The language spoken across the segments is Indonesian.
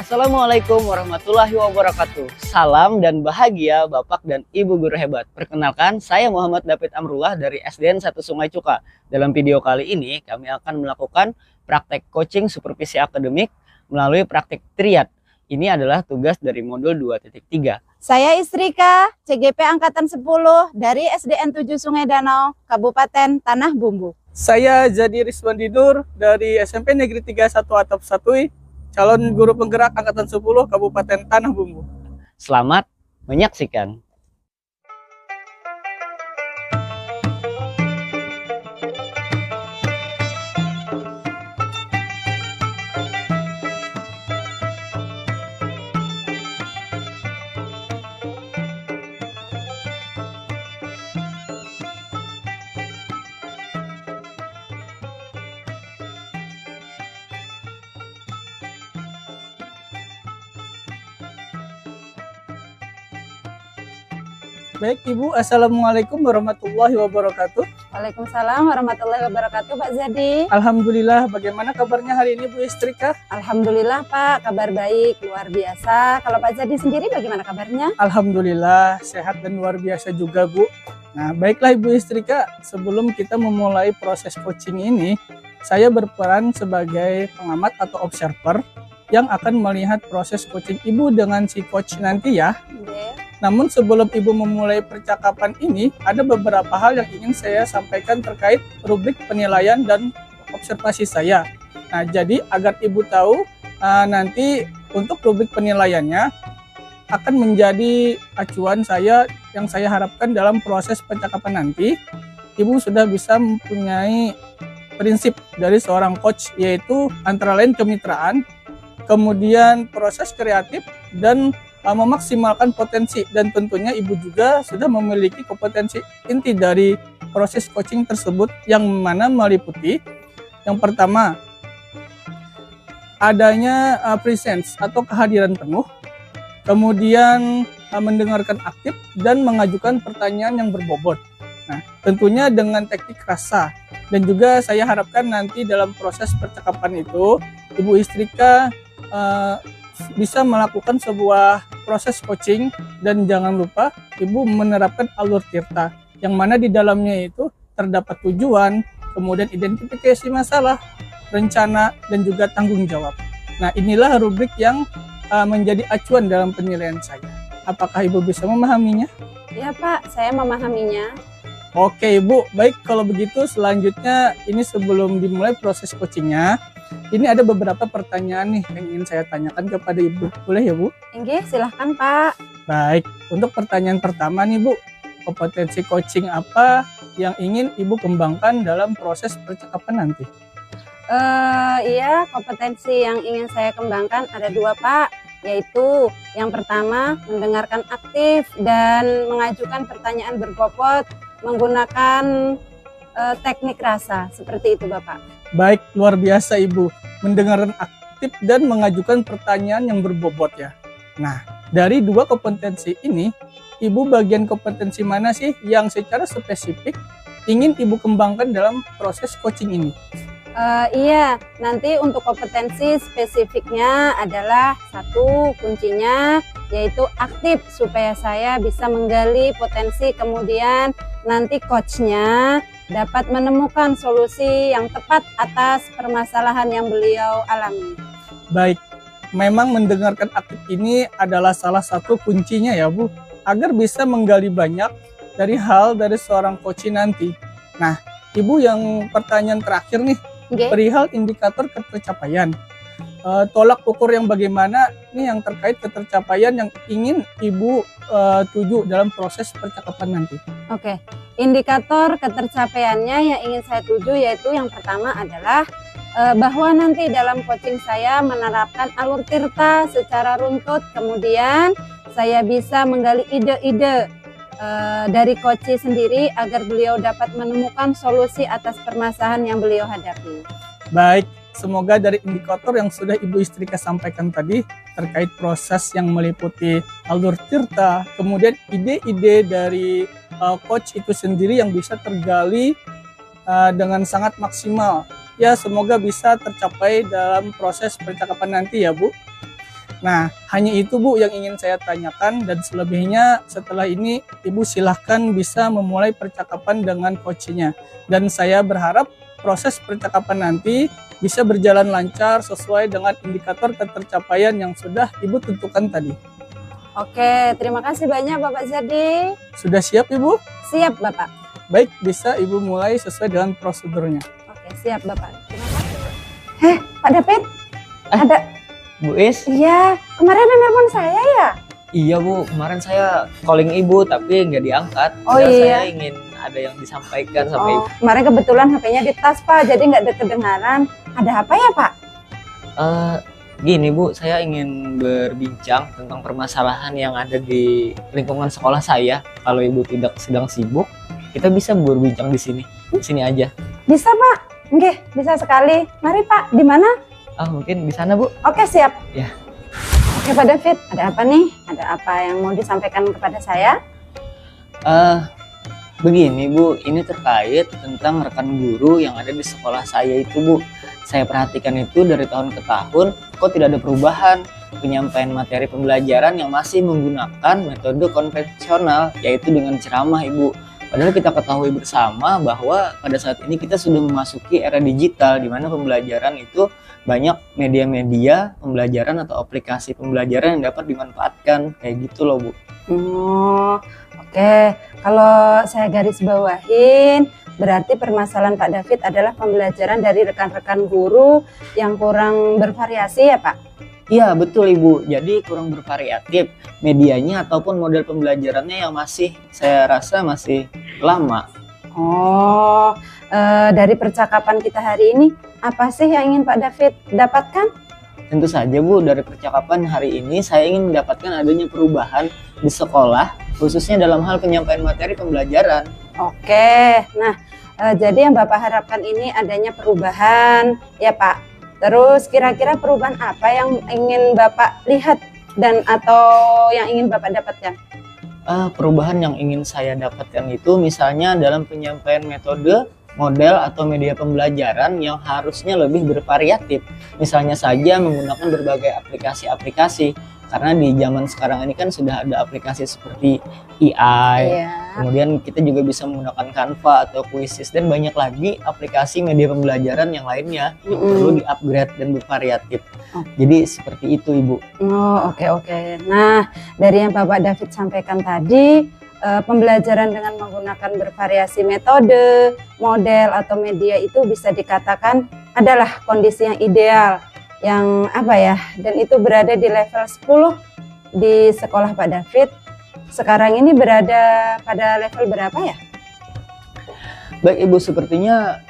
Assalamualaikum warahmatullahi wabarakatuh. Salam dan bahagia Bapak dan Ibu guru hebat. Perkenalkan, saya Muhammad David Amrullah dari SDN 1 Sungai Cuka. Dalam video kali ini, kami akan melakukan praktek coaching supervisi akademik melalui praktek triad. Ini adalah tugas dari modul 2.3. Saya Istrika, CGP Angkatan 10 dari SDN 7 Sungai Danau, Kabupaten Tanah Bumbu. Saya Jadi Rizwan Didur dari SMP Negeri 31 Atap Satui, calon guru penggerak Angkatan 10 Kabupaten Tanah Bumbu. Selamat menyaksikan. Baik Ibu, Assalamualaikum warahmatullahi wabarakatuh. Waalaikumsalam warahmatullahi wabarakatuh, Pak Zadi. Alhamdulillah, bagaimana kabarnya hari ini Bu Istrika? Alhamdulillah Pak, kabar baik, luar biasa. Kalau Pak Zadi sendiri bagaimana kabarnya? Alhamdulillah, sehat dan luar biasa juga Bu. Nah, baiklah Ibu Istrika, sebelum kita memulai proses coaching ini, saya berperan sebagai pengamat atau observer yang akan melihat proses coaching Ibu dengan si coach nanti ya. Namun sebelum Ibu memulai percakapan ini, ada beberapa hal yang ingin saya sampaikan terkait rubrik penilaian dan observasi saya. Nah, jadi agar Ibu tahu nanti untuk rubrik penilaiannya akan menjadi acuan saya yang saya harapkan dalam proses percakapan nanti. Ibu sudah bisa mempunyai prinsip dari seorang coach, yaitu antara lain kemitraan, kemudian proses kreatif, dan memaksimalkan potensi. Dan tentunya Ibu juga sudah memiliki kompetensi inti dari proses coaching tersebut, yang mana meliputi yang pertama adanya presence atau kehadiran penuh, kemudian mendengarkan aktif dan mengajukan pertanyaan yang berbobot. Nah, tentunya dengan teknik rasa. Dan juga saya harapkan nanti dalam proses percakapan itu Ibu Istrika bisa melakukan sebuah proses coaching, dan jangan lupa Ibu menerapkan alur tirta, yang mana di dalamnya itu terdapat tujuan, kemudian identifikasi masalah, rencana, dan juga tanggung jawab. Nah, inilah rubrik yang menjadi acuan dalam penilaian saya. Apakah Ibu bisa memahaminya? Ya Pak, saya memahaminya. Oke Ibu, baik kalau begitu selanjutnya ini sebelum dimulai proses coachingnya, ini ada beberapa pertanyaan nih yang ingin saya tanyakan kepada Ibu. Boleh ya Bu? Enggih, silahkan Pak. Baik, untuk pertanyaan pertama nih Bu, kompetensi coaching apa yang ingin Ibu kembangkan dalam proses percakapan nanti? Iya, kompetensi yang ingin saya kembangkan ada dua Pak, yaitu yang pertama mendengarkan aktif dan mengajukan pertanyaan berbobot menggunakan teknik rasa, seperti itu Bapak. Baik, luar biasa Ibu, mendengarkan aktif dan mengajukan pertanyaan yang berbobot ya. Nah, dari dua kompetensi ini, Ibu bagian kompetensi mana sih yang secara spesifik ingin Ibu kembangkan dalam proses coaching ini? Iya, nanti untuk kompetensi spesifiknya adalah satu kuncinya yaitu aktif, supaya saya bisa menggali potensi, kemudian nanti coachnya dapat menemukan solusi yang tepat atas permasalahan yang beliau alami. Baik, memang mendengarkan aktif ini adalah salah satu kuncinya ya Bu, agar bisa menggali banyak dari hal dari seorang coach nanti. Nah, Ibu yang pertanyaan terakhir nih, perihal indikator ketercapaian. Tolak ukur yang bagaimana nih yang terkait ketercapaian yang ingin Ibu tuju dalam proses percakapan nanti? Oke, indikator ketercapaiannya yang ingin saya tuju yaitu yang pertama adalah bahwa nanti dalam coaching saya menerapkan alur tirta secara runtut, kemudian saya bisa menggali ide-ide dari coach sendiri agar beliau dapat menemukan solusi atas permasalahan yang beliau hadapi. Baik, semoga dari indikator yang sudah Ibu Istrika sampaikan tadi terkait proses yang meliputi alur tirta, kemudian ide-ide dari coach itu sendiri yang bisa tergali dengan sangat maksimal. Ya, semoga bisa tercapai dalam proses percakapan nanti ya Bu. Nah, hanya itu Bu yang ingin saya tanyakan, dan selebihnya setelah ini Ibu silahkan bisa memulai percakapan dengan coachnya. Dan saya berharap proses percakapan nanti bisa berjalan lancar sesuai dengan indikator ketercapaian yang sudah Ibu tentukan tadi. Oke, terima kasih banyak Bapak Zadi. Sudah siap Ibu? Siap Bapak. Baik, bisa Ibu mulai sesuai dengan prosedurnya. Oke, siap Bapak. Terima kasih. Pak David, ada. Bu Is? Iya, kemarin ada nelpon saya ya? Iya Bu, kemarin saya calling Ibu tapi nggak diangkat. Oh, Padahal iya. Saya ingin ada yang disampaikan sama Ibu. Kemarin kebetulan HP-nya di tas Pak, jadi nggak ada kedengaran. Ada apa ya Pak? Gini Bu, saya ingin berbincang tentang permasalahan yang ada di lingkungan sekolah saya. Kalau Ibu tidak sedang sibuk, kita bisa berbincang di sini. Di sini aja. Bisa Pak? Nggih, bisa sekali. Mari Pak, di mana? Mungkin di sana Bu. Oke, siap. Ya. Oke Pak David, ada apa nih? Ada apa yang mau disampaikan kepada saya? Begini Bu, ini terkait tentang rekan guru yang ada di sekolah saya itu Bu. Saya perhatikan itu dari tahun ke tahun, kok tidak ada perubahan penyampaian materi pembelajaran yang masih menggunakan metode konvensional, yaitu dengan ceramah Ibu. Padahal kita ketahui bersama bahwa pada saat ini kita sudah memasuki era digital, di mana pembelajaran itu banyak media-media pembelajaran atau aplikasi pembelajaran yang dapat dimanfaatkan, kayak gitu loh Bu. Oh, oke. Kalau saya garis bawahin, berarti permasalahan Pak David adalah pembelajaran dari rekan-rekan guru yang kurang bervariasi ya Pak? Iya betul Ibu, jadi kurang bervariatif medianya ataupun model pembelajarannya yang masih saya rasa masih lama. Oh, dari percakapan kita hari ini, apa sih yang ingin Pak David dapatkan? Tentu saja Bu, dari percakapan hari ini saya ingin mendapatkan adanya perubahan di sekolah, khususnya dalam hal penyampaian materi pembelajaran. Oke, nah jadi yang Bapak harapkan ini adanya perubahan ya Pak. Terus kira-kira perubahan apa yang ingin Bapak lihat dan atau yang ingin Bapak dapatkan? Perubahan yang ingin saya dapatkan itu misalnya dalam penyampaian metode, model atau media pembelajaran yang harusnya lebih bervariatif. Misalnya saja menggunakan berbagai aplikasi-aplikasi. Karena di zaman sekarang ini kan sudah ada aplikasi seperti AI, kemudian kita juga bisa menggunakan Canva atau Quizzes dan banyak lagi aplikasi media pembelajaran yang lainnya yang perlu di-upgrade dan bervariatif. Jadi seperti itu Ibu. Oh, oke. Nah, dari yang Bapak David sampaikan tadi, pembelajaran dengan menggunakan bervariasi metode, model atau media itu bisa dikatakan adalah kondisi yang ideal. Yang apa ya, dan itu berada di level 10 di sekolah Pak David. Sekarang ini berada pada level berapa ya? Baik Ibu, sepertinya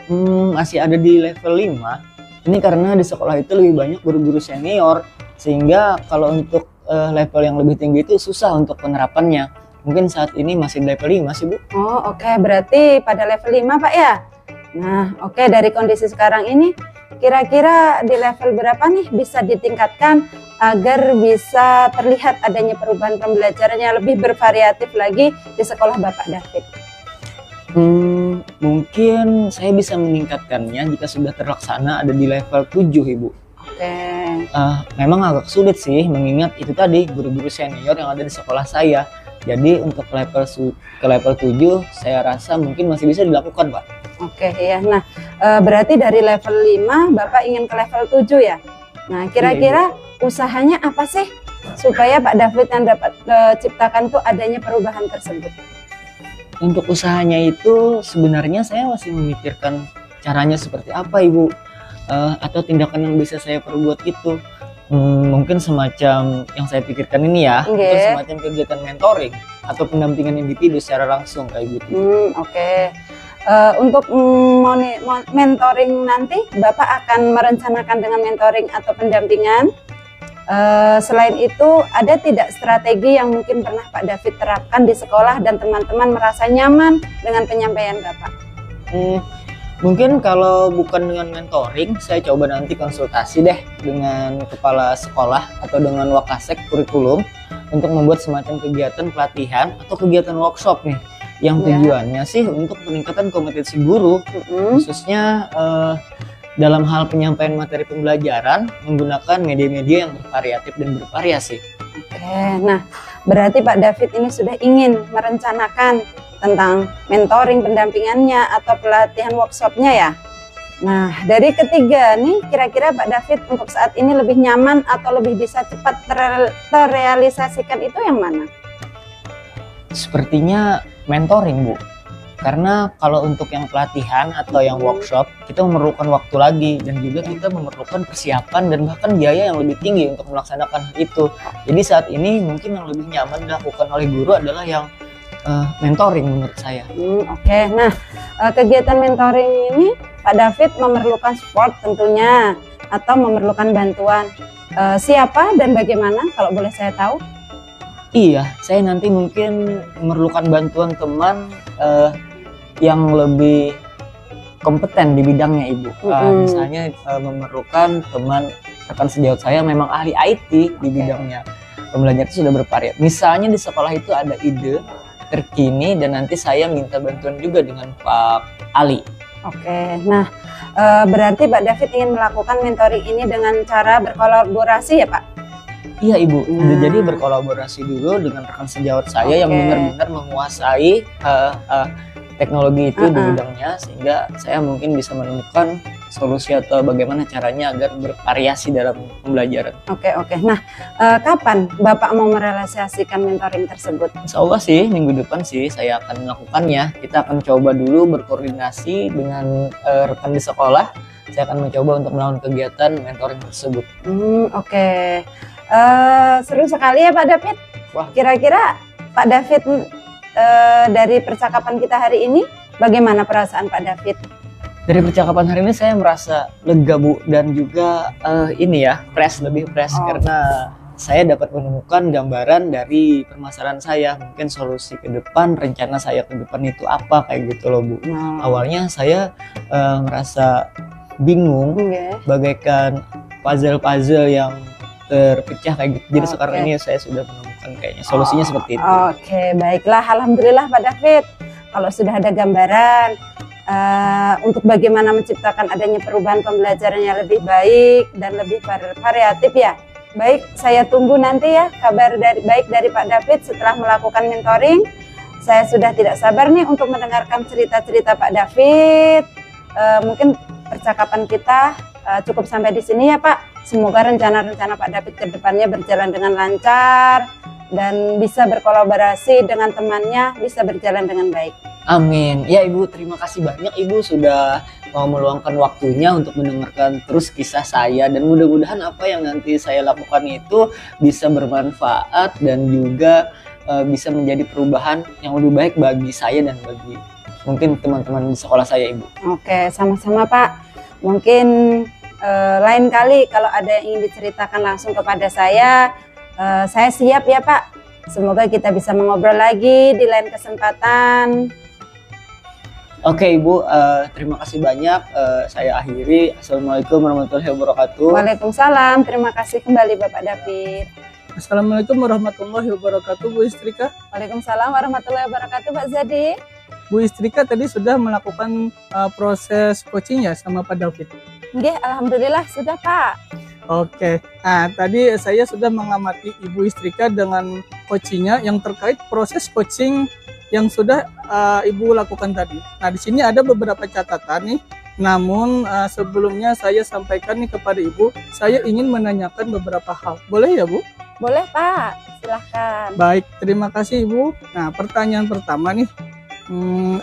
masih ada di level 5. Ini karena di sekolah itu lebih banyak guru-guru senior, sehingga kalau untuk level yang lebih tinggi itu susah untuk penerapannya. Mungkin saat ini masih di level 5 sih Bu. Oh oke, berarti pada level 5 Pak ya? Nah oke, dari kondisi sekarang ini kira-kira di level berapa nih bisa ditingkatkan agar bisa terlihat adanya perubahan pembelajaran yang lebih bervariatif lagi di sekolah Bapak David? Mungkin saya bisa meningkatkannya jika sudah terlaksana ada di level 7 Ibu. Oke. Memang agak sulit sih mengingat itu tadi guru-guru senior yang ada di sekolah saya. Jadi untuk ke level 7 saya rasa mungkin masih bisa dilakukan Pak. Oke ya, nah berarti dari level 5 Bapak ingin ke level 7 ya? Nah kira-kira usahanya apa sih supaya Pak David yang dapat ciptakan tuh adanya perubahan tersebut? Untuk usahanya itu sebenarnya saya masih memikirkan caranya seperti apa Ibu, atau tindakan yang bisa saya perbuat itu. Mungkin semacam yang saya pikirkan ini ya, mungkin semacam kegiatan mentoring atau pendampingan individu secara langsung kayak gitu. Oke. Untuk mentoring nanti Bapak akan merencanakan dengan mentoring atau pendampingan. Selain itu ada tidak strategi yang mungkin pernah Pak David terapkan di sekolah dan teman-teman merasa nyaman dengan penyampaian Bapak? Mungkin kalau bukan dengan mentoring, saya coba nanti konsultasi deh dengan kepala sekolah atau dengan wakasek kurikulum untuk membuat semacam kegiatan pelatihan atau kegiatan workshop nih yang tujuannya sih untuk peningkatan kompetensi guru, khususnya dalam hal penyampaian materi pembelajaran menggunakan media-media yang bervariatif dan bervariasi. Oke, nah berarti Pak David ini sudah ingin merencanakan tentang mentoring pendampingannya atau pelatihan workshopnya ya. Nah dari ketiga nih kira-kira Pak David untuk saat ini lebih nyaman atau lebih bisa cepat terrealisasikan itu yang mana? Sepertinya mentoring, Bu. Karena kalau untuk yang pelatihan atau yang workshop, kita memerlukan waktu lagi dan juga kita memerlukan persiapan dan bahkan biaya yang lebih tinggi untuk melaksanakan hal itu. Jadi saat ini mungkin yang lebih nyaman dilakukan oleh guru adalah yang mentoring menurut saya. Oke. Nah kegiatan mentoring ini Pak David memerlukan support tentunya atau memerlukan bantuan siapa dan bagaimana kalau boleh saya tahu? Iya, saya nanti mungkin memerlukan bantuan teman yang lebih kompeten di bidangnya, Ibu. Misalnya memerlukan teman rekan sejawat saya memang ahli IT di bidangnya. Pembelajaran itu sudah bervariasi. Misalnya di sekolah itu ada ide terkini dan nanti saya minta bantuan juga dengan Pak Ali. Oke, nah berarti Pak David ingin melakukan mentoring ini dengan cara berkolaborasi ya Pak? Iya Ibu, jadi berkolaborasi dulu dengan rekan sejawat saya yang benar-benar menguasai teknologi itu di bidangnya, sehingga saya mungkin bisa menemukan solusi atau bagaimana caranya agar bervariasi dalam pembelajaran. Oke. Nah, kapan Bapak mau merealisasikan mentoring tersebut? Insya Allah sih minggu depan sih saya akan melakukannya. Kita akan coba dulu berkoordinasi dengan rekan di sekolah. Saya akan mencoba untuk melakukan kegiatan mentoring tersebut. Oke. Seru sekali ya Pak David. Wah. Kira-kira Pak David dari percakapan kita hari ini, bagaimana perasaan Pak David? Dari percakapan hari ini saya merasa lega Bu, dan juga lebih fresh karena saya dapat menemukan gambaran dari permasalahan saya, mungkin solusi ke depan, rencana saya ke depan itu apa, kayak gitu loh Bu. Awalnya saya merasa bingung, bagaikan puzzle-puzzle yang terpecah kayak gitu. Jadi sekarang ini saya sudah menemukan kayaknya solusinya seperti itu. Oke, baiklah, alhamdulillah Pak David. Kalau sudah ada gambaran untuk bagaimana menciptakan adanya perubahan pembelajaran yang lebih baik dan lebih variatif ya. Baik, saya tunggu nanti ya kabar baik dari Pak David setelah melakukan mentoring. Saya sudah tidak sabar nih untuk mendengarkan cerita-cerita Pak David. Mungkin percakapan kita cukup sampai di sini ya Pak. Semoga rencana-rencana Pak David ke depannya berjalan dengan lancar dan bisa berkolaborasi dengan temannya, bisa berjalan dengan baik. Amin. Ya Ibu, terima kasih banyak Ibu sudah mau meluangkan waktunya untuk mendengarkan terus kisah saya, dan mudah-mudahan apa yang nanti saya lakukan itu bisa bermanfaat dan juga bisa menjadi perubahan yang lebih baik bagi saya dan bagi mungkin teman-teman di sekolah saya Ibu. Oke, sama-sama Pak. Mungkin lain kali kalau ada yang ingin diceritakan langsung kepada saya siap ya Pak. Semoga kita bisa mengobrol lagi di lain kesempatan. Oke Ibu, terima kasih banyak. Saya akhiri. Assalamualaikum warahmatullahi wabarakatuh. Waalaikumsalam. Terima kasih kembali Bapak David. Assalamualaikum warahmatullahi wabarakatuh Bu Istrika. Waalaikumsalam warahmatullahi wabarakatuh Pak Zadi. Bu Istrika tadi sudah melakukan proses coaching ya sama Pak David? Nggih, alhamdulillah sudah Pak. Oke, nah tadi saya sudah mengamati Ibu Istrika dengan coachingnya yang terkait proses coaching yang sudah Ibu lakukan tadi. Nah di sini ada beberapa catatan nih. Namun sebelumnya saya sampaikan nih kepada Ibu, saya ingin menanyakan beberapa hal. Boleh ya Bu? Boleh Pak, silahkan. Baik, terima kasih Ibu. Nah pertanyaan pertama nih,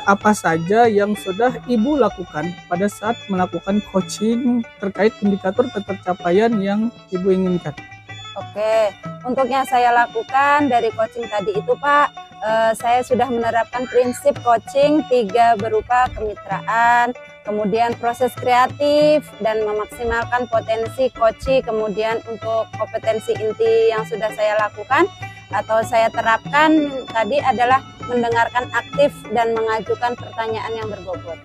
apa saja yang sudah Ibu lakukan pada saat melakukan coaching terkait indikator ketercapaian yang Ibu inginkan? Oke, untuk yang saya lakukan dari coaching tadi itu Pak, saya sudah menerapkan prinsip coaching 3 berupa kemitraan, kemudian proses kreatif dan memaksimalkan potensi coaching, kemudian untuk kompetensi inti yang sudah saya lakukan atau saya terapkan tadi adalah mendengarkan aktif dan mengajukan pertanyaan yang berbobot.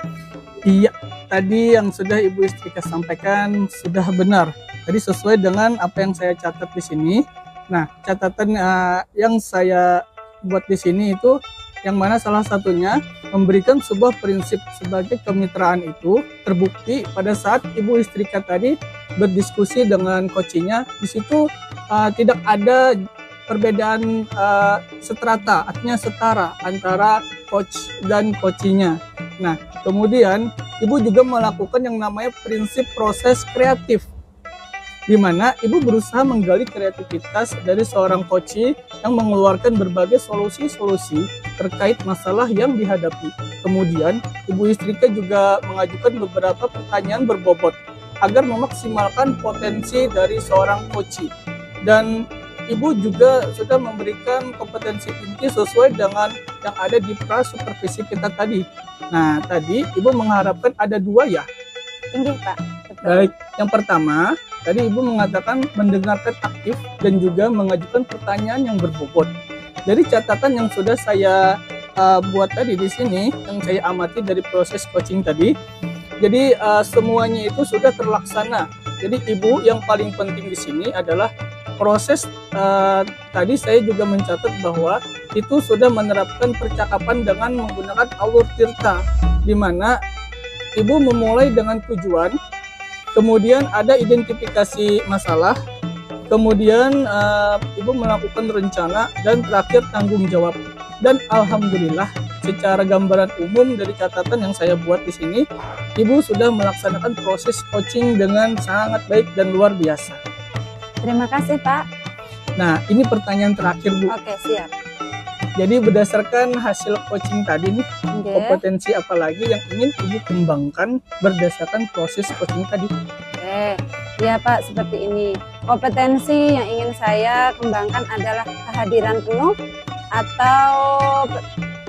Iya, tadi yang sudah Ibu Istrika sampaikan sudah benar. Tadi sesuai dengan apa yang saya catat di sini. Nah, catatan yang saya buat di sini itu yang mana salah satunya memberikan sebuah prinsip sebagai kemitraan itu terbukti pada saat Ibu Istrika tadi berdiskusi dengan coachingnya. Di situ tidak ada perbedaan strata, artinya setara antara coach dan coachingnya. Nah, kemudian Ibu juga melakukan yang namanya prinsip proses kreatif, di mana Ibu berusaha menggali kreativitas dari seorang coach yang mengeluarkan berbagai solusi-solusi terkait masalah yang dihadapi. Kemudian, Ibu Istrika juga mengajukan beberapa pertanyaan berbobot agar memaksimalkan potensi dari seorang coach. Dan Ibu juga sudah memberikan kompetensi inti sesuai dengan yang ada di pra-supervisi kita tadi. Nah, tadi Ibu mengharapkan ada 2 ya? Tinggi Pak. Betul. Baik, yang pertama, tadi Ibu mengatakan mendengarkan aktif dan juga mengajukan pertanyaan yang berbobot. Dari catatan yang sudah saya buat tadi di sini, yang saya amati dari proses coaching tadi, jadi semuanya itu sudah terlaksana. Jadi Ibu yang paling penting di sini adalah proses tadi saya juga mencatat bahwa itu sudah menerapkan percakapan dengan menggunakan alur tirta, di mana Ibu memulai dengan tujuan, kemudian ada identifikasi masalah, kemudian Ibu melakukan rencana, dan terakhir tanggung jawab. Dan alhamdulillah secara gambaran umum dari catatan yang saya buat di sini, Ibu sudah melaksanakan proses coaching dengan sangat baik dan luar biasa. Terima kasih Pak. Nah, ini pertanyaan terakhir Bu. Oke, siap. Jadi berdasarkan hasil coaching tadi nih, Oke. kompetensi apa lagi yang ingin Ibu kembangkan berdasarkan proses coaching tadi? Oke, ya Pak, seperti ini. Kompetensi yang ingin saya kembangkan adalah kehadiran penuh atau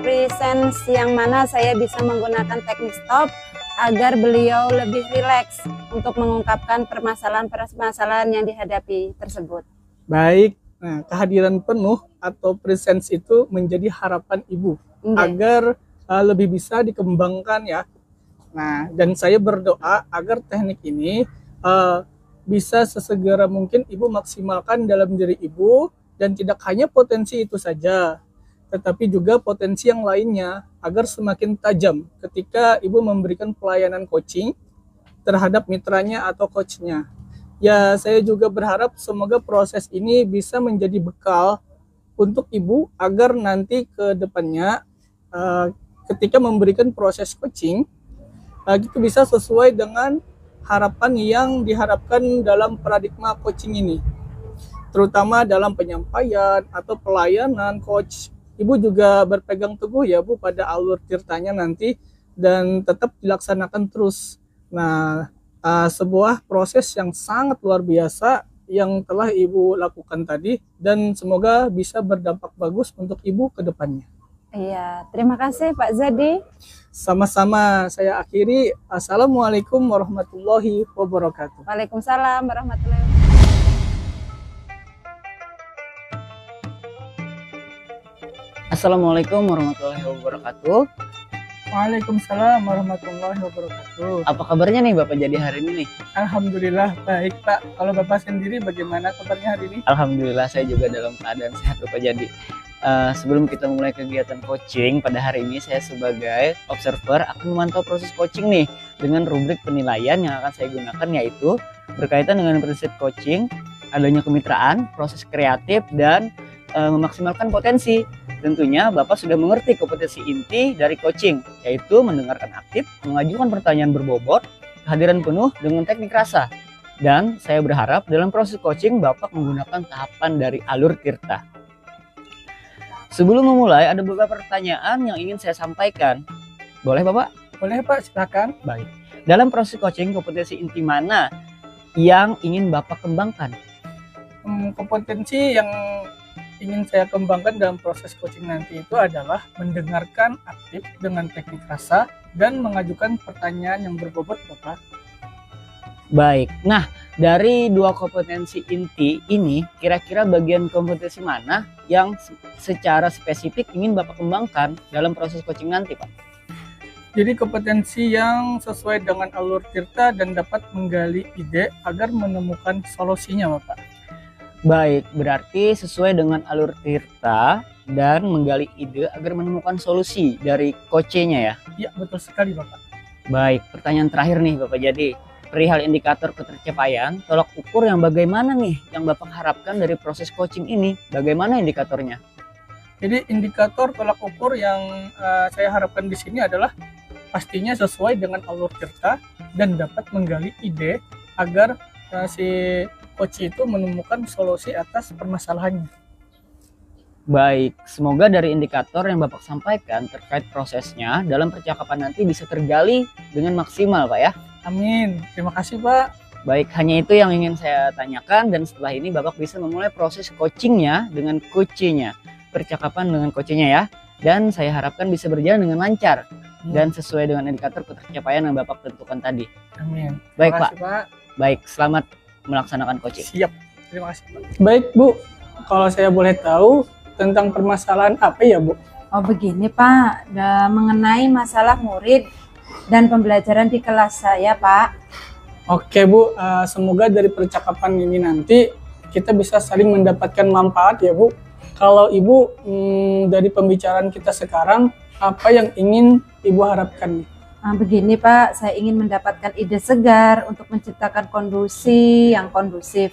presence, yang mana saya bisa menggunakan teknik stop agar beliau lebih rileks untuk mengungkapkan permasalahan-permasalahan yang dihadapi tersebut. Baik, nah kehadiran penuh atau presence itu menjadi harapan Ibu Oke. agar lebih bisa dikembangkan ya. Nah, dan saya berdoa agar teknik ini bisa sesegera mungkin Ibu maksimalkan dalam diri Ibu, dan tidak hanya potensi itu saja, tetapi juga potensi yang lainnya agar semakin tajam ketika Ibu memberikan pelayanan coaching terhadap mitranya atau coachnya. Ya, saya juga berharap semoga proses ini bisa menjadi bekal untuk Ibu agar nanti ke depannya ketika memberikan proses coaching itu bisa sesuai dengan harapan yang diharapkan dalam paradigma coaching ini, terutama dalam penyampaian atau pelayanan coach. Ibu juga berpegang teguh ya Bu pada alur tirtanya nanti, dan tetap dilaksanakan terus. Nah, sebuah proses yang sangat luar biasa yang telah Ibu lakukan tadi, dan semoga bisa berdampak bagus untuk Ibu ke depannya. Iya, terima kasih Pak Zadi. Sama-sama, saya akhiri. Assalamualaikum warahmatullahi wabarakatuh. Waalaikumsalam warahmatullahi wabarakatuh. Assalamualaikum warahmatullahi wabarakatuh. Waalaikumsalam warahmatullahi wabarakatuh. Apa kabarnya nih Bapak Jadi hari ini nih? Alhamdulillah baik Pak. Kalau Bapak sendiri bagaimana kabarnya hari ini? Alhamdulillah saya juga dalam keadaan sehat Bapak Jadi. Sebelum kita mulai kegiatan coaching pada hari ini, saya sebagai observer akan memantau proses coaching nih dengan rubrik penilaian yang akan saya gunakan, yaitu berkaitan dengan prinsip coaching, adanya kemitraan, proses kreatif, dan memaksimalkan potensi. Tentunya Bapak sudah mengerti kompetensi inti dari coaching, yaitu mendengarkan aktif, mengajukan pertanyaan berbobot, kehadiran penuh dengan teknik rasa. Dan saya berharap dalam proses coaching Bapak menggunakan tahapan dari alur tirta. Sebelum memulai, ada beberapa pertanyaan yang ingin saya sampaikan. Boleh Bapak? Boleh Pak, silakan. Baik. Dalam proses coaching, kompetensi inti mana yang ingin Bapak kembangkan? Kompetensi yang ingin saya kembangkan dalam proses coaching nanti itu adalah mendengarkan aktif dengan teknik rasa dan mengajukan pertanyaan yang berbobot Bapak. Baik. Nah, dari dua kompetensi inti ini, kira-kira bagian kompetensi mana yang secara spesifik ingin Bapak kembangkan dalam proses coaching nanti, Pak? Jadi kompetensi yang sesuai dengan alur tirta dan dapat menggali ide agar menemukan solusinya, Bapak. Baik, berarti sesuai dengan alur Tirta dan menggali ide agar menemukan solusi dari coachnya ya. Ya, betul sekali Bapak. Baik, pertanyaan terakhir nih Bapak Jadi. Perihal indikator ketercapaian, tolak ukur yang bagaimana nih yang Bapak harapkan dari proses coaching ini? Bagaimana indikatornya? Jadi indikator tolak ukur yang saya harapkan di sini adalah pastinya sesuai dengan alur Tirta dan dapat menggali ide agar si coach itu menemukan solusi atas permasalahannya. Baik, semoga dari indikator yang Bapak sampaikan terkait prosesnya dalam percakapan nanti bisa tergali dengan maksimal Pak ya. Amin. Terima kasih Pak. Baik, hanya itu yang ingin saya tanyakan dan setelah ini Bapak bisa memulai proses coachingnya dengan coachnya, percakapan dengan coachnya ya. Dan saya harapkan bisa berjalan dengan lancar dan sesuai dengan indikator ketercapaian yang Bapak tentukan tadi. Amin. Baik Terima Pak, kasih, Pak. baik selamat melaksanakan coaching. Siap. Terima kasih Pak. Baik Bu, kalau saya boleh tahu tentang permasalahan apa ya Bu? Oh begini Pak, mengenai masalah murid dan pembelajaran di kelas saya Pak. Oke Bu, semoga dari percakapan ini nanti kita bisa saling mendapatkan manfaat ya Bu. Kalau Ibu dari pembicaraan kita sekarang, apa yang ingin Ibu harapkan? Begini Pak, saya ingin mendapatkan ide segar untuk menciptakan kondisi yang kondusif.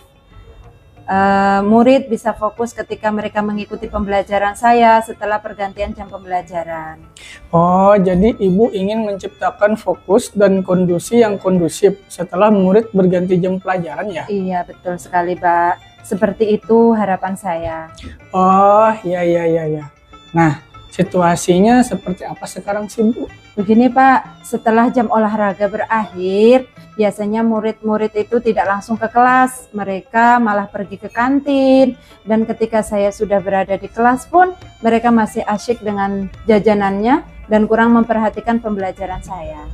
Murid bisa fokus ketika mereka mengikuti pembelajaran saya setelah pergantian jam pembelajaran. Oh, jadi Ibu ingin menciptakan fokus dan kondisi yang kondusif setelah murid berganti jam pelajaran ya? Iya, betul sekali Pak. Seperti itu harapan saya. Oh, ya. Nah, situasinya seperti apa sekarang sih Bu? Begini Pak, setelah jam olahraga berakhir, biasanya murid-murid itu tidak langsung ke kelas, mereka malah pergi ke kantin. Dan ketika saya sudah berada di kelas pun, mereka masih asyik dengan jajanannya dan kurang memperhatikan pembelajaran saya.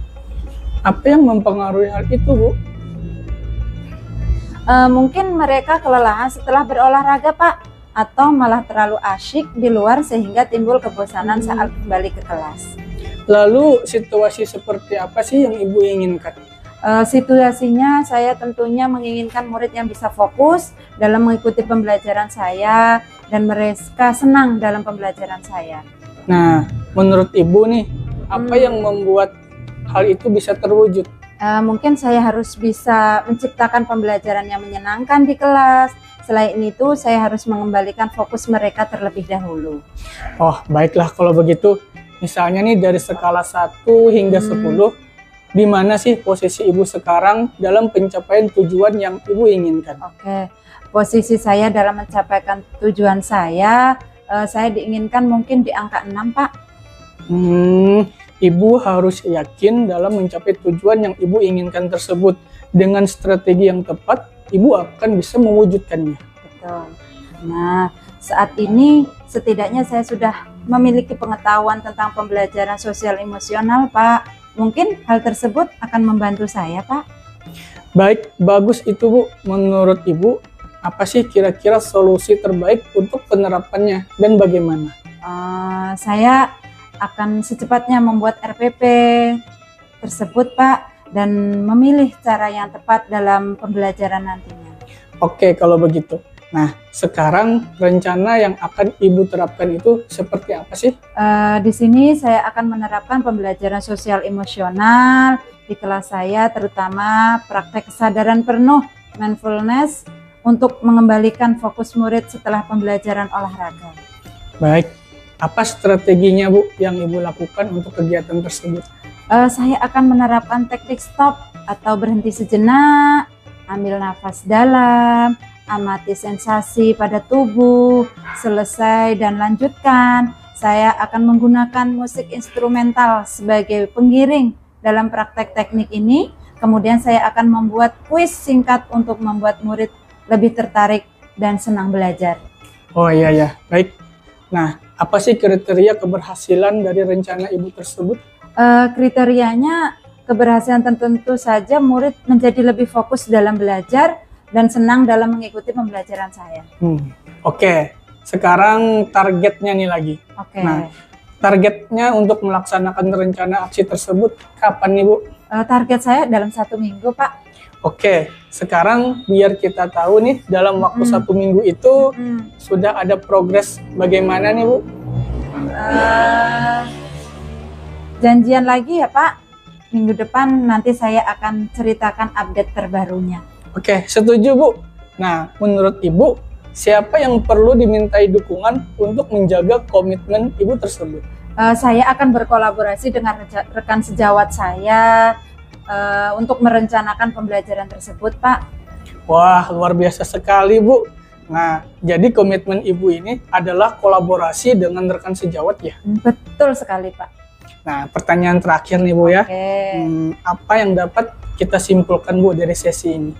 Apa yang mempengaruhi hal itu Bu? Mungkin mereka kelelahan setelah berolahraga Pak, atau malah terlalu asyik di luar sehingga timbul kebosanan saat kembali ke kelas. Lalu situasi seperti apa sih yang Ibu inginkan? Situasinya saya tentunya menginginkan murid yang bisa fokus dalam mengikuti pembelajaran saya dan mereka senang dalam pembelajaran saya. Nah, menurut Ibu nih, apa yang membuat hal itu bisa terwujud? Mungkin saya harus bisa menciptakan pembelajaran yang menyenangkan di kelas. Selain itu, saya harus mengembalikan fokus mereka terlebih dahulu. Oh, baiklah kalau begitu. Misalnya nih dari skala 1 hingga 10, di mana sih posisi Ibu sekarang dalam pencapaian tujuan yang Ibu inginkan? Oke, posisi saya dalam mencapaikan tujuan saya diinginkan mungkin di angka 6, Pak. Ibu harus yakin dalam mencapai tujuan yang Ibu inginkan tersebut. Dengan strategi yang tepat, Ibu akan bisa mewujudkannya. Betul. Nah, saat ini setidaknya saya sudah memiliki pengetahuan tentang pembelajaran sosial emosional, Pak. Mungkin hal tersebut akan membantu saya, Pak. Baik, bagus itu Bu. Menurut Ibu, apa sih kira-kira solusi terbaik untuk penerapannya dan bagaimana? Saya akan secepatnya membuat RPP tersebut, Pak, dan memilih cara yang tepat dalam pembelajaran nantinya. Oke, kalau begitu. Nah, sekarang rencana yang akan Ibu terapkan itu seperti apa sih? Di sini saya akan menerapkan pembelajaran sosial emosional di kelas saya, terutama praktek kesadaran penuh, mindfulness, untuk mengembalikan fokus murid setelah pembelajaran olahraga. Baik, apa strateginya Bu yang Ibu lakukan untuk kegiatan tersebut? Saya akan menerapkan teknik stop atau berhenti sejenak, ambil nafas dalam, amati sensasi pada tubuh, selesai dan lanjutkan. Saya akan menggunakan musik instrumental sebagai pengiring dalam praktek teknik ini. Kemudian saya akan membuat kuis singkat untuk membuat murid lebih tertarik dan senang belajar. Oh iya, baik. Nah, apa sih kriteria keberhasilan dari rencana Ibu tersebut? Kriterianya keberhasilan tentu saja murid menjadi lebih fokus dalam belajar dan senang dalam mengikuti pembelajaran saya. Oke, sekarang targetnya nih lagi. Oke. Nah, targetnya untuk melaksanakan rencana aksi tersebut kapan nih Bu? Target saya dalam 1 minggu, Pak. Oke, sekarang biar kita tahu nih dalam waktu 1 minggu itu sudah ada progres bagaimana nih Bu? Janjian lagi ya Pak. Minggu depan nanti saya akan ceritakan update terbarunya. Oke, setuju Bu. Nah, menurut Ibu, siapa yang perlu dimintai dukungan untuk menjaga komitmen Ibu tersebut? Saya akan berkolaborasi dengan rekan sejawat saya untuk merencanakan pembelajaran tersebut, Pak. Wah, luar biasa sekali, Bu. Nah, jadi komitmen Ibu ini adalah kolaborasi dengan rekan sejawat ya? Betul sekali, Pak. Nah, pertanyaan terakhir nih, Bu ya. Oke. Apa yang dapat kita simpulkan, Bu, dari sesi ini?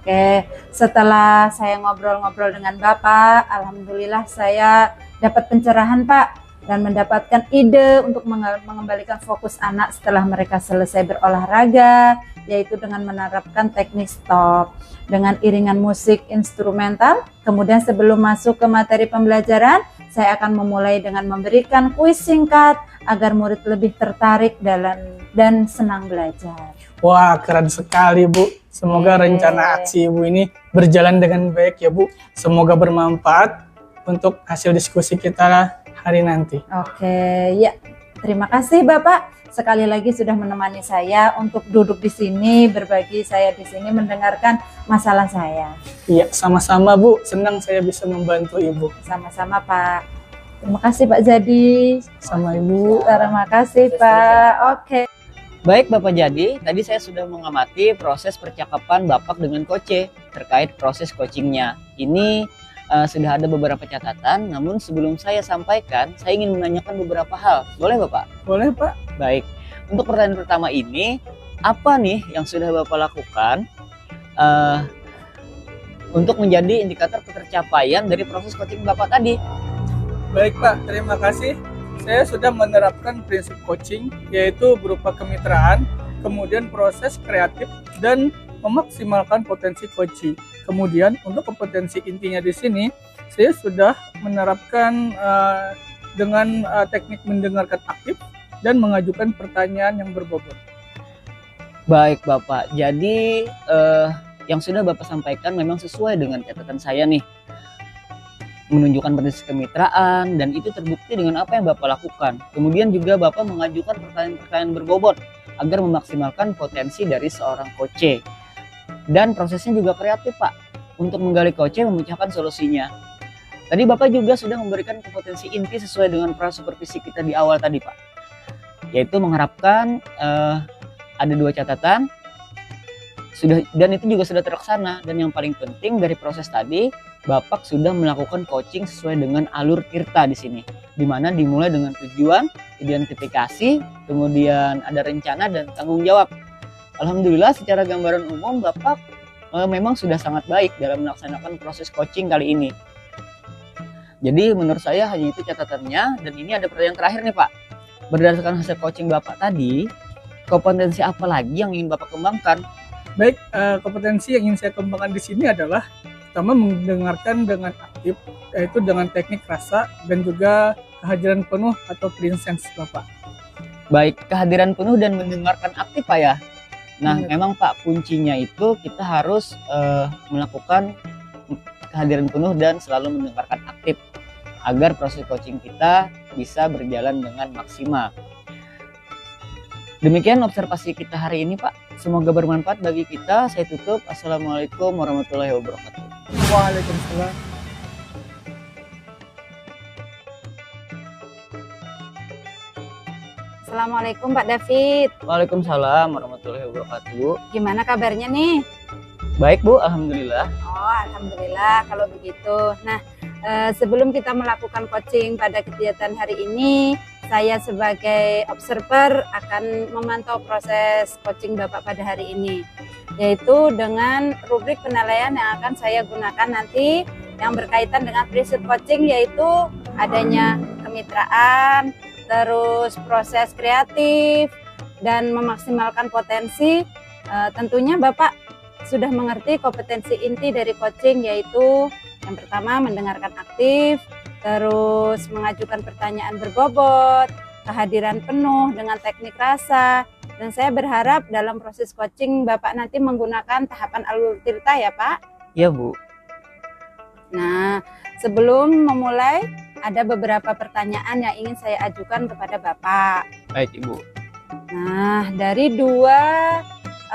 Oke, setelah saya ngobrol-ngobrol dengan Bapak, alhamdulillah saya dapat pencerahan, Pak. Dan mendapatkan ide untuk mengembalikan fokus anak setelah mereka selesai berolahraga, yaitu dengan menerapkan teknik stop dengan iringan musik instrumental. Kemudian sebelum masuk ke materi pembelajaran, saya akan memulai dengan memberikan kuis singkat agar murid lebih tertarik dan senang belajar. Wah, keren sekali Bu. Semoga rencana aksi Ibu ini berjalan dengan baik ya Bu. Semoga bermanfaat untuk hasil diskusi kita hari nanti. Oke, ya. Terima kasih Bapak. Sekali lagi sudah menemani saya untuk duduk di sini, berbagi saya di sini mendengarkan masalah saya. Iya, sama-sama Bu. Senang saya bisa membantu Ibu. Sama-sama Pak. Terima kasih Pak Jadi. Sama Ibu. Terima kasih Pak. Oke. Baik Bapak Jadi, tadi saya sudah mengamati proses percakapan Bapak dengan Koce terkait proses coachingnya. Ini sudah ada beberapa catatan, namun sebelum saya sampaikan, saya ingin menanyakan beberapa hal. Boleh Bapak? Boleh Pak. Baik, untuk pertanyaan pertama ini, apa nih yang sudah Bapak lakukan untuk menjadi indikator ketercapaian dari proses coaching Bapak tadi? Baik Pak, terima kasih. Saya sudah menerapkan prinsip coaching, yaitu berupa kemitraan, kemudian proses kreatif, dan memaksimalkan potensi coaching. Kemudian untuk kompetensi intinya di sini, saya sudah menerapkan dengan teknik mendengarkan aktif dan mengajukan pertanyaan yang berbobot. Baik Bapak, jadi yang sudah Bapak sampaikan memang sesuai dengan catatan saya nih. Menunjukkan prinsip kemitraan dan itu terbukti dengan apa yang Bapak lakukan. Kemudian juga Bapak mengajukan pertanyaan-pertanyaan berbobot agar memaksimalkan potensi dari seorang coach. Dan prosesnya juga kreatif Pak, untuk menggali coach memecahkan solusinya. Tadi Bapak juga sudah memberikan kompetensi inti sesuai dengan pra-supervisi kita di awal tadi Pak, yaitu mengharapkan ada 2 catatan, dan itu juga sudah terlaksana. Dan yang paling penting dari proses tadi, Bapak sudah melakukan coaching sesuai dengan alur tirta di sini, di mana dimulai dengan tujuan, identifikasi, kemudian ada rencana dan tanggung jawab. Alhamdulillah secara gambaran umum Bapak memang sudah sangat baik dalam melaksanakan proses coaching kali ini. Jadi menurut saya hanya itu catatannya. Dan ini ada pertanyaan terakhir nih Pak. Berdasarkan hasil coaching Bapak tadi, kompetensi apa lagi yang ingin Bapak kembangkan? Baik, kompetensi yang ingin saya kembangkan di sini adalah pertama mendengarkan dengan aktif, yaitu dengan teknik rasa dan juga kehadiran penuh atau presence Bapak. Baik, kehadiran penuh dan mendengarkan aktif Pak ya. Nah, memang Pak, kuncinya itu kita harus melakukan kehadiran penuh dan selalu mendengarkan aktif agar proses coaching kita bisa berjalan dengan maksimal. Demikian observasi kita hari ini Pak. Semoga bermanfaat bagi kita. Saya tutup. Assalamualaikum warahmatullahi wabarakatuh. Waalaikumsalam. Assalamualaikum Pak David. Waalaikumsalam warahmatullahi wabarakatuh. Gimana kabarnya nih? Baik Bu, alhamdulillah. Oh, alhamdulillah kalau begitu. Nah, sebelum kita melakukan coaching pada kegiatan hari ini, saya sebagai observer akan memantau proses coaching Bapak pada hari ini, yaitu dengan rubrik penilaian yang akan saya gunakan nanti yang berkaitan dengan prinsip coaching, yaitu adanya kemitraan, terus proses kreatif, dan memaksimalkan potensi. Tentunya Bapak sudah mengerti kompetensi inti dari coaching, yaitu yang pertama mendengarkan aktif, terus mengajukan pertanyaan berbobot, kehadiran penuh dengan teknik rasa, Dan saya berharap dalam proses coaching Bapak nanti menggunakan tahapan alur tirta ya Pak. Iya Bu. Nah, sebelum memulai ada beberapa pertanyaan yang ingin saya ajukan kepada Bapak. Baik Ibu. Nah, dari 2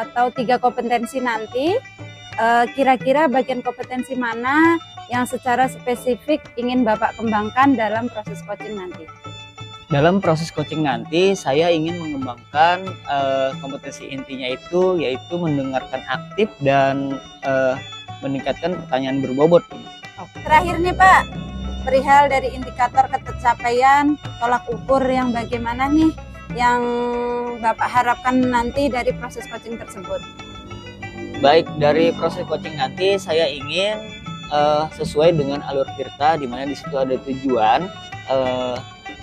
atau 3 kompetensi nanti, kira-kira bagian kompetensi mana yang secara spesifik ingin Bapak kembangkan dalam proses coaching nanti? Dalam proses coaching nanti saya ingin mengembangkan kompetensi intinya itu yaitu mendengarkan aktif dan meningkatkan pertanyaan berbobot. Terakhir nih Pak, perihal dari indikator ketercapaian tolak ukur yang bagaimana nih yang Bapak harapkan nanti dari proses coaching tersebut? Baik, dari proses coaching nanti saya ingin sesuai dengan alur tirta, di mana di situ ada tujuan,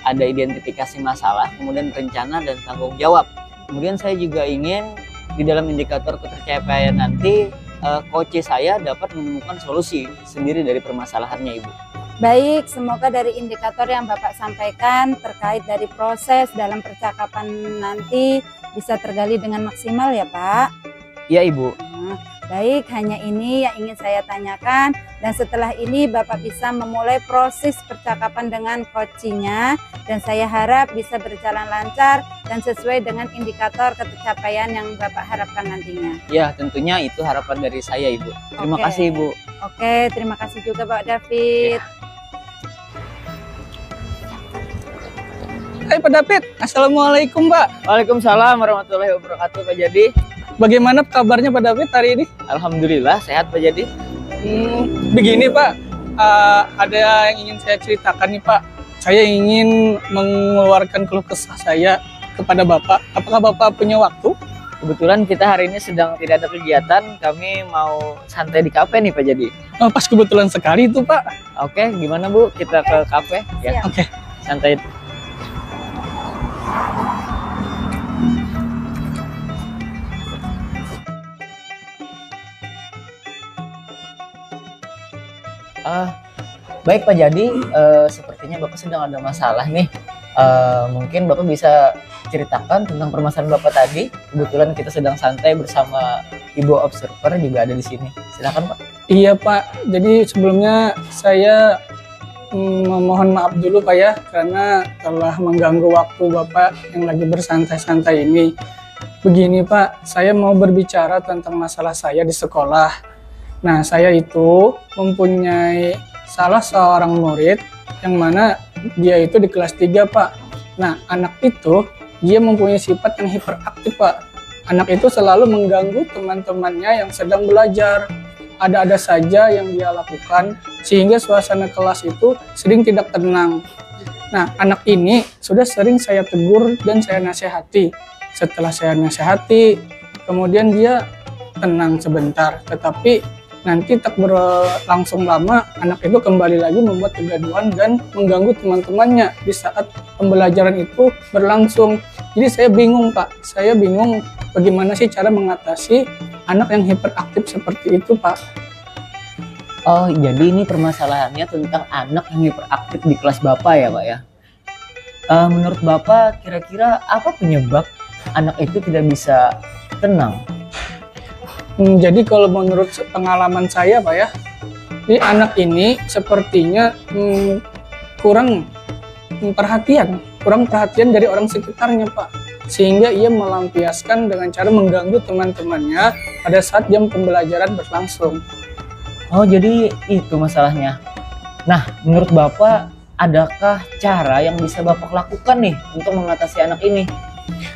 ada identifikasi masalah, kemudian rencana dan tanggung jawab. Kemudian saya juga ingin di dalam indikator ketercapaian nanti coach saya dapat menemukan solusi sendiri dari permasalahannya Ibu. Baik, semoga dari indikator yang Bapak sampaikan terkait dari proses dalam percakapan nanti bisa tergali dengan maksimal ya Pak. Iya Ibu. Nah, baik, hanya ini yang ingin saya tanyakan, dan setelah ini Bapak bisa memulai proses percakapan dengan coachingnya, dan saya harap bisa berjalan lancar dan sesuai dengan indikator ketercapaian yang Bapak harapkan nantinya. Ya, tentunya itu harapan dari saya Ibu. Terima Oke. kasih Ibu. Oke, terima kasih juga Pak David. Hai Pak David, Assalamualaikum Pak. Waalaikumsalam warahmatullahi wabarakatuh Pak Jadi. Bagaimana kabarnya Pak David hari ini? Alhamdulillah sehat Pak Jadi. Begini Pak, ada yang ingin saya ceritakan nih Pak. Saya ingin mengeluarkan keluh kesah saya kepada Bapak. Apakah Bapak punya waktu? Kebetulan kita hari ini sedang tidak ada kegiatan, kami mau santai di kafe nih Pak Jadi. Oh, pas kebetulan sekali itu Pak. Oke, gimana Bu? Kita ke kafe? Ya, Siap. Oke. santai. Baik Pak Jadi, sepertinya Bapak sedang ada masalah nih. Mungkin Bapak bisa ceritakan tentang permasalahan Bapak tadi. Kebetulan kita sedang santai bersama Ibu Observer juga ada di sini. Silakan Pak. Iya Pak, jadi sebelumnya saya memohon maaf dulu Pak ya, karena telah mengganggu waktu Bapak yang lagi bersantai-santai ini. Begini Pak, saya mau berbicara tentang masalah saya di sekolah. Nah, saya itu mempunyai salah seorang murid yang mana dia itu di kelas 3 Pak. Nah, anak itu dia mempunyai sifat yang hiperaktif Pak. Anak itu selalu mengganggu teman-temannya yang sedang belajar. Ada-ada saja yang dia lakukan sehingga suasana kelas itu sering tidak tenang. Nah, anak ini sudah sering saya tegur dan saya nasihati. Setelah saya nasihati, kemudian dia tenang sebentar. Tetapi nanti tak berlangsung lama, anak itu kembali lagi membuat kegaduhan dan mengganggu teman-temannya di saat pembelajaran itu berlangsung. Jadi saya bingung Pak, saya bingung bagaimana sih cara mengatasi anak yang hiperaktif seperti itu Pak. Oh, jadi ini permasalahannya tentang anak yang hiperaktif di kelas Bapak ya Pak ya? Menurut Bapak kira-kira apa penyebab anak itu tidak bisa tenang? Jadi kalau menurut pengalaman saya Pak ya, ini anak ini sepertinya kurang perhatian dari orang sekitarnya Pak. Sehingga ia melampiaskan dengan cara mengganggu teman-temannya pada saat jam pembelajaran berlangsung. Oh, jadi itu masalahnya. Nah, menurut Bapak adakah cara yang bisa Bapak lakukan nih untuk mengatasi anak ini?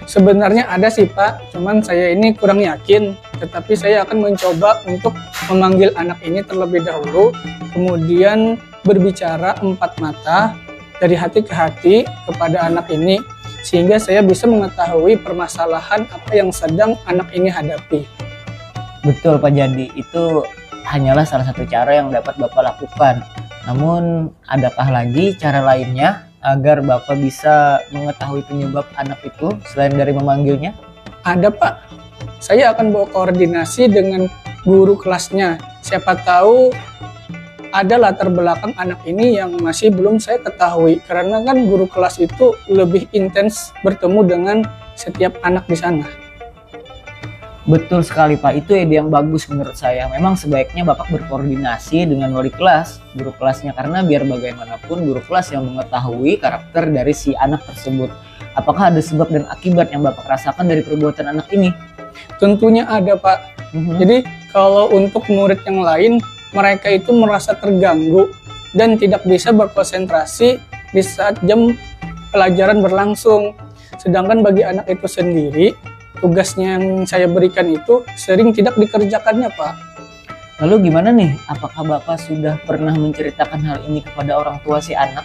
Sebenarnya ada sih Pak, cuman saya ini kurang yakin. Tetapi saya akan mencoba untuk memanggil anak ini terlebih dahulu, kemudian berbicara 4 mata dari hati ke hati kepada anak ini, sehingga saya bisa mengetahui permasalahan apa yang sedang anak ini hadapi. Betul Pak Jadi, itu hanyalah salah satu cara yang dapat Bapak lakukan. Namun adakah lagi cara lainnya agar Bapak bisa mengetahui penyebab anak itu selain dari memanggilnya? Ada Pak, saya akan bawa koordinasi dengan guru kelasnya. Siapa tahu ada latar belakang anak ini yang masih belum saya ketahui, karena kan guru kelas itu lebih intens bertemu dengan setiap anak di sana. Betul sekali Pak, itu ide yang bagus menurut saya. Memang sebaiknya Bapak berkoordinasi dengan wali kelas, guru kelasnya, karena biar bagaimanapun guru kelas yang mengetahui karakter dari si anak tersebut. Apakah ada sebab dan akibat yang Bapak rasakan dari perbuatan anak ini? Tentunya ada Pak. Jadi kalau untuk murid yang lain, mereka itu merasa terganggu dan tidak bisa berkonsentrasi di saat jam pelajaran berlangsung. Sedangkan bagi anak itu sendiri, tugasnya yang saya berikan itu sering tidak dikerjakannya Pak. Lalu gimana nih? Apakah Bapak sudah pernah menceritakan hal ini kepada orang tua si anak?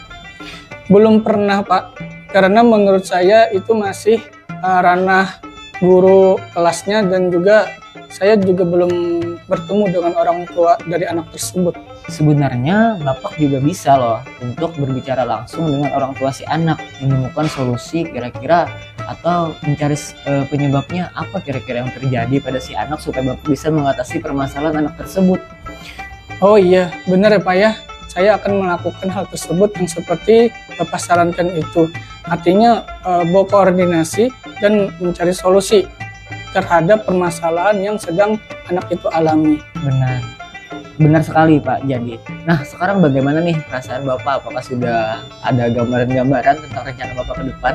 Belum pernah Pak, karena menurut saya itu masih ranah guru kelasnya, dan juga saya juga belum bertemu dengan orang tua dari anak tersebut. Sebenarnya Bapak juga bisa loh untuk berbicara langsung dengan orang tua si anak, menemukan solusi kira-kira atau mencari penyebabnya apa kira-kira yang terjadi pada si anak supaya Bapak bisa mengatasi permasalahan anak tersebut. Oh iya, benar ya Pak ya. Saya akan melakukan hal tersebut yang seperti Bapak sarankan itu. Artinya berkoordinasi dan mencari solusi terhadap permasalahan yang sedang anak itu alami. Benar sekali Pak. Jadi, nah sekarang bagaimana nih perasaan Bapak? Apakah sudah ada gambaran-gambaran tentang rencana Bapak ke depan?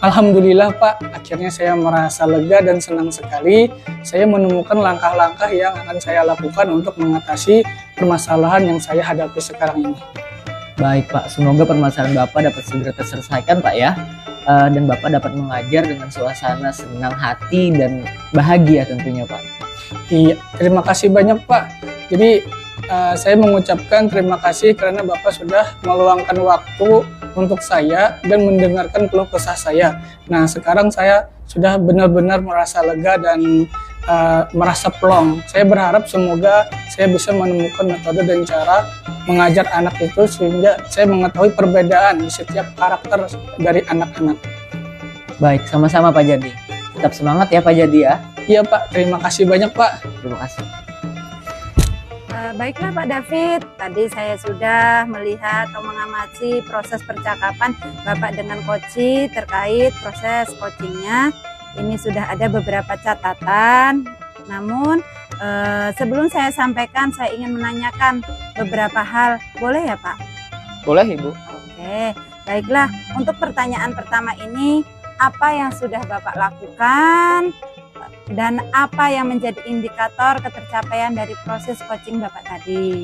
Alhamdulillah Pak, akhirnya saya merasa lega dan senang sekali. Saya menemukan langkah-langkah yang akan saya lakukan untuk mengatasi permasalahan yang saya hadapi sekarang ini. Baik Pak, semoga permasalahan Bapak dapat segera terselesaikan Pak ya. Dan Bapak dapat mengajar dengan suasana senang hati dan bahagia tentunya Pak. Iya, terima kasih banyak Pak. Jadi saya mengucapkan terima kasih karena Bapak sudah meluangkan waktu untuk saya dan mendengarkan keluh kesah saya. Nah, sekarang saya sudah benar-benar merasa lega dan merasa plong. Saya berharap semoga saya bisa menemukan metode dan cara mengajar anak itu sehingga saya mengetahui perbedaan di setiap karakter dari anak-anak. Baik, sama-sama Pak Jadi. Tetap semangat ya Pak Jadi ya. Iya Pak, terima kasih banyak Pak. Terima kasih. Baiklah Pak David, tadi saya sudah melihat atau mengamati proses percakapan Bapak dengan Koci terkait proses coachingnya. Ini sudah ada beberapa catatan, namun sebelum saya sampaikan, saya ingin menanyakan beberapa hal. Boleh ya Pak? Boleh Ibu. Oke, baiklah. Untuk pertanyaan pertama ini, apa yang sudah Bapak lakukan dan apa yang menjadi indikator ketercapaian dari proses coaching Bapak tadi?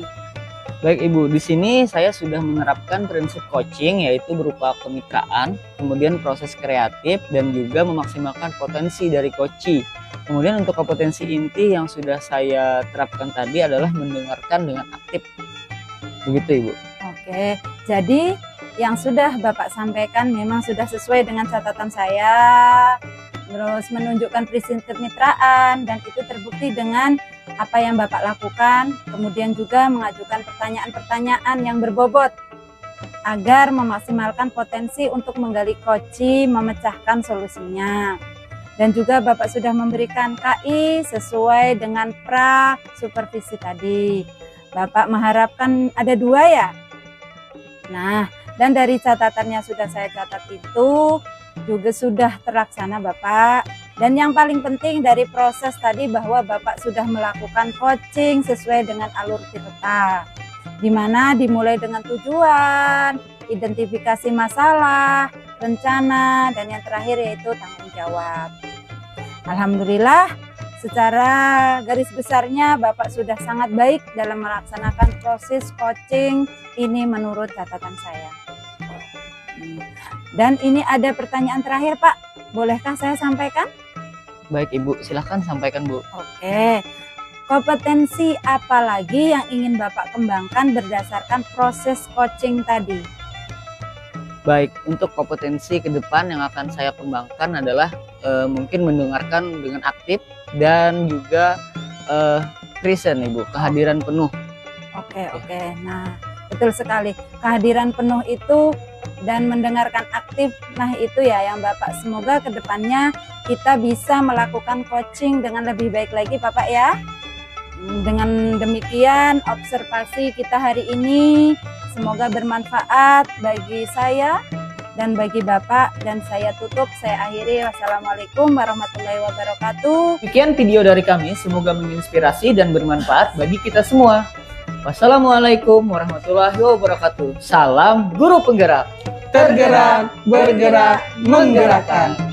Baik Ibu, di sini saya sudah menerapkan prinsip coaching yaitu berupa kemitraan, kemudian proses kreatif dan juga memaksimalkan potensi dari coachee. Kemudian untuk kompetensi inti yang sudah saya terapkan tadi adalah mendengarkan dengan aktif. Begitu Ibu. Oke, jadi yang sudah Bapak sampaikan memang sudah sesuai dengan catatan saya. Terus menunjukkan prinsip kemitraan dan itu terbukti dengan apa yang Bapak lakukan, kemudian juga mengajukan pertanyaan-pertanyaan yang berbobot agar memaksimalkan potensi untuk menggali coachee, memecahkan solusinya. Dan juga Bapak sudah memberikan KI sesuai dengan pra supervisi tadi. Bapak mengharapkan ada 2 ya? Nah, dan dari catatannya sudah saya catat itu juga sudah terlaksana Bapak. Dan yang paling penting dari proses tadi bahwa Bapak sudah melakukan coaching sesuai dengan alur tirta, di mana dimulai dengan tujuan, identifikasi masalah, rencana, dan yang terakhir yaitu tanggung jawab. Alhamdulillah, secara garis besarnya Bapak sudah sangat baik dalam melaksanakan proses coaching ini menurut catatan saya. Dan ini ada pertanyaan terakhir Pak, bolehkah saya sampaikan? Baik Ibu, silahkan sampaikan Bu. Oke, kompetensi apa lagi yang ingin Bapak kembangkan berdasarkan proses coaching tadi? Baik, untuk kompetensi ke depan yang akan saya kembangkan adalah mungkin mendengarkan dengan aktif dan juga present Ibu, kehadiran penuh. Oke. Nah, betul sekali. Kehadiran penuh itu dan mendengarkan aktif, nah itu ya yang Bapak semoga kedepannya kita bisa melakukan coaching dengan lebih baik lagi Bapak ya. Dengan demikian observasi kita hari ini semoga bermanfaat bagi saya dan bagi Bapak, dan saya tutup, saya akhiri. Wassalamualaikum warahmatullahi wabarakatuh. Sekian video dari kami, semoga menginspirasi dan bermanfaat bagi kita semua. Wassalamualaikum warahmatullahi wabarakatuh. Salam guru penggerak. Tergerak, bergerak, menggerakkan.